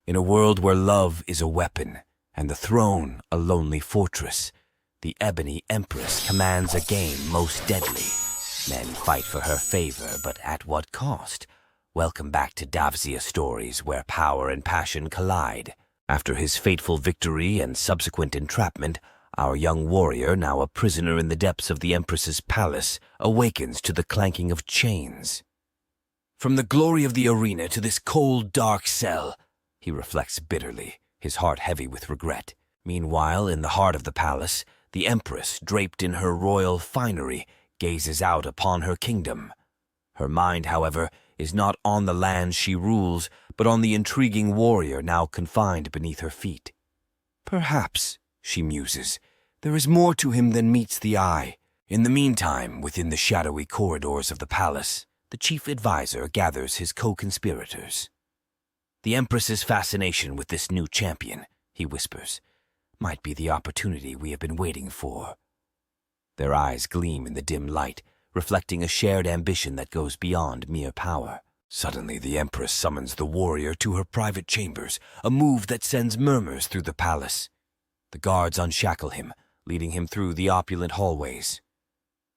In a world where love is a weapon, and the throne a lonely fortress, the Ebony Empress commands a game most deadly. Men fight for her favor, but at what cost? Welcome back to Davzia Stories, where power and passion collide. After his fateful victory and subsequent entrapment, our young warrior, now a prisoner in the depths of the Empress's palace, awakens to the clanking of chains. From the glory of the arena to this cold, dark cell, he reflects bitterly, his heart heavy with regret. Meanwhile, in the heart of the palace, the Empress, draped in her royal finery, gazes out upon her kingdom. Her mind, however, is not on the land she rules, but on the intriguing warrior now confined beneath her feet. Perhaps, she muses, there is more to him than meets the eye. In the meantime, within the shadowy corridors of the palace, the chief advisor gathers his co-conspirators. The Empress's fascination with this new champion, he whispers, might be the opportunity we have been waiting for. Their eyes gleam in the dim light, reflecting a shared ambition that goes beyond mere power. Suddenly, the Empress summons the warrior to her private chambers, a move that sends murmurs through the palace. The guards unshackle him, leading him through the opulent hallways.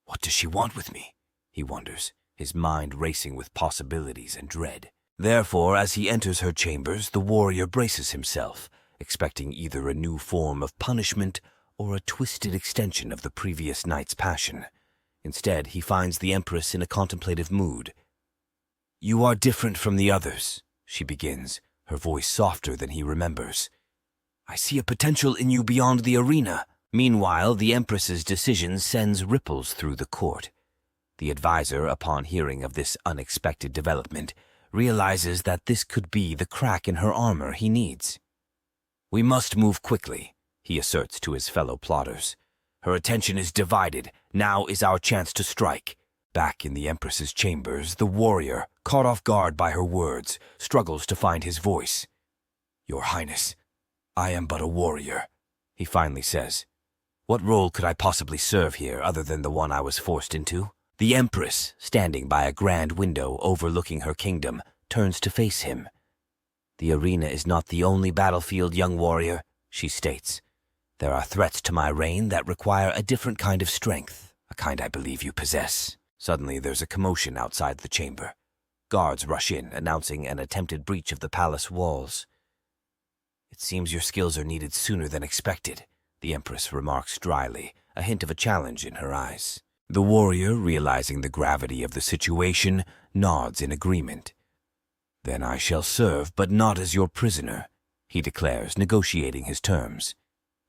What does she want with me? He wonders, his mind racing with possibilities and dread. Therefore, as he enters her chambers, the warrior braces himself, expecting either a new form of punishment or a twisted extension of the previous night's passion. Instead, he finds the Empress in a contemplative mood. "You are different from the others," she begins, her voice softer than he remembers. "I see a potential in you beyond the arena." Meanwhile, the Empress's decision sends ripples through the court. The advisor, upon hearing of this unexpected development, realizes that this could be the crack in her armor he needs. "We must move quickly," he asserts to his fellow plotters. "Her attention is divided. Now is our chance to strike." Back in the Empress's chambers, the warrior, caught off guard by her words, struggles to find his voice. "Your Highness, I am but a warrior," he finally says. "What role could I possibly serve here other than the one I was forced into?" The Empress, standing by a grand window overlooking her kingdom, turns to face him. "The arena is not the only battlefield, young warrior," she states. "There are threats to my reign that require a different kind of strength, a kind I believe you possess." Suddenly there's a commotion outside the chamber. Guards rush in, announcing an attempted breach of the palace walls. "It seems your skills are needed sooner than expected," the Empress remarks dryly, a hint of a challenge in her eyes. The warrior, realizing the gravity of the situation, nods in agreement. "Then I shall serve, but not as your prisoner," he declares, negotiating his terms.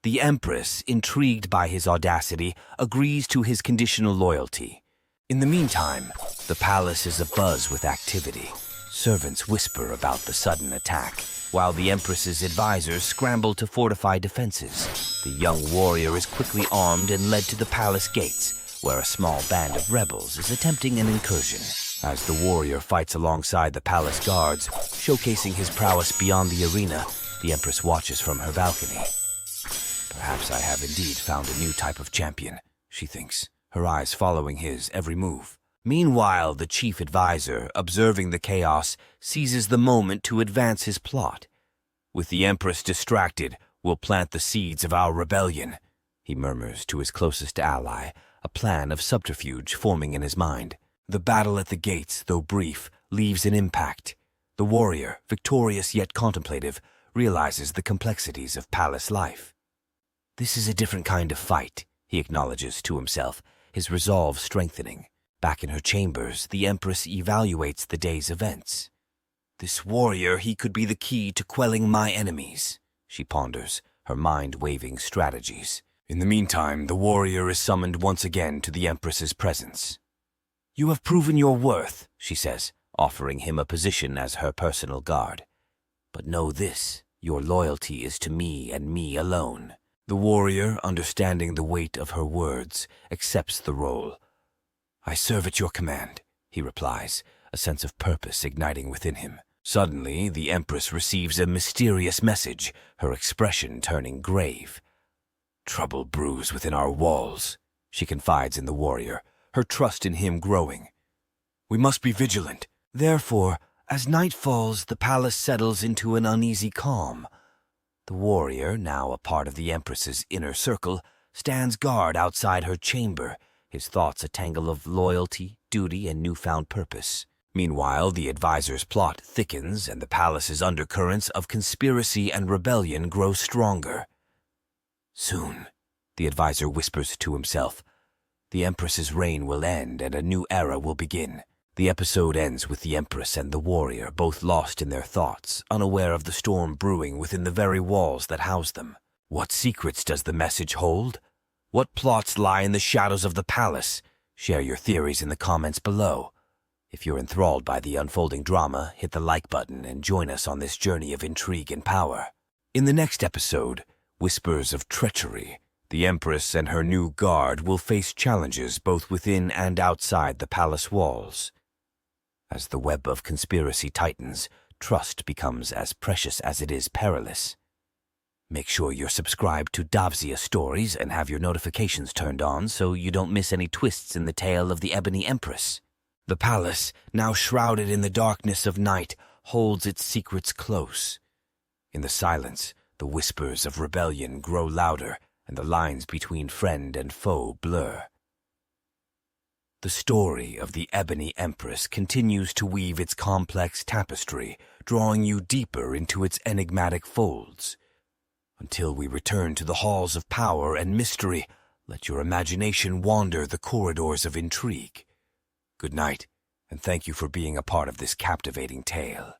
The Empress, intrigued by his audacity, agrees to his conditional loyalty. In the meantime, the palace is abuzz with activity. Servants whisper about the sudden attack, while the Empress's advisors scramble to fortify defenses. The young warrior is quickly armed and led to the palace gates, where a small band of rebels is attempting an incursion. As the warrior fights alongside the palace guards, showcasing his prowess beyond the arena, the Empress watches from her balcony. "Perhaps I have indeed found a new type of champion," she thinks, her eyes following his every move. Meanwhile, the chief advisor, observing the chaos, seizes the moment to advance his plot. "With the Empress distracted, we'll plant the seeds of our rebellion," he murmurs to his closest ally, a plan of subterfuge forming in his mind. The battle at the gates, though brief, leaves an impact. The warrior, victorious yet contemplative, realizes the complexities of palace life. "This is a different kind of fight," he acknowledges to himself, his resolve strengthening. Back in her chambers, the Empress evaluates the day's events. "This warrior, he could be the key to quelling my enemies," she ponders, her mind waving strategies. In the meantime, the warrior is summoned once again to the Empress's presence. "You have proven your worth," she says, offering him a position as her personal guard. "But know this, your loyalty is to me and me alone." The warrior, understanding the weight of her words, accepts the role. "I serve at your command," he replies, a sense of purpose igniting within him. Suddenly, the Empress receives a mysterious message, her expression turning grave. "Trouble brews within our walls," she confides in the warrior, her trust in him growing. "We must be vigilant. Therefore, As night falls, the palace settles into an uneasy calm. The warrior, now a part of the Empress's inner circle, stands guard outside her chamber, his thoughts a tangle of loyalty, duty, and newfound purpose. Meanwhile, the advisor's plot thickens and the palace's undercurrents of conspiracy and rebellion grow stronger. Soon, the advisor whispers to himself, the Empress's reign will end and a new era will begin. The episode ends with the Empress and the warrior both lost in their thoughts, unaware of the storm brewing within the very walls that house them. What secrets does the message hold? What plots lie in the shadows of the palace? Share your theories in the comments below. If you're enthralled by the unfolding drama, hit the like button and join us on this journey of intrigue and power. In the next episode, Whispers of Treachery, the Empress and her new guard will face challenges both within and outside the palace walls. As the web of conspiracy tightens, trust becomes as precious as it is perilous. Make sure you're subscribed to Davzia Stories and have your notifications turned on so you don't miss any twists in the tale of the Ebony Empress. The palace, now shrouded in the darkness of night, holds its secrets close. In the silence, the whispers of rebellion grow louder and the lines between friend and foe blur. The story of the Ebony Empress continues to weave its complex tapestry, drawing you deeper into its enigmatic folds. Until we return to the halls of power and mystery, let your imagination wander the corridors of intrigue. Good night, and thank you for being a part of this captivating tale.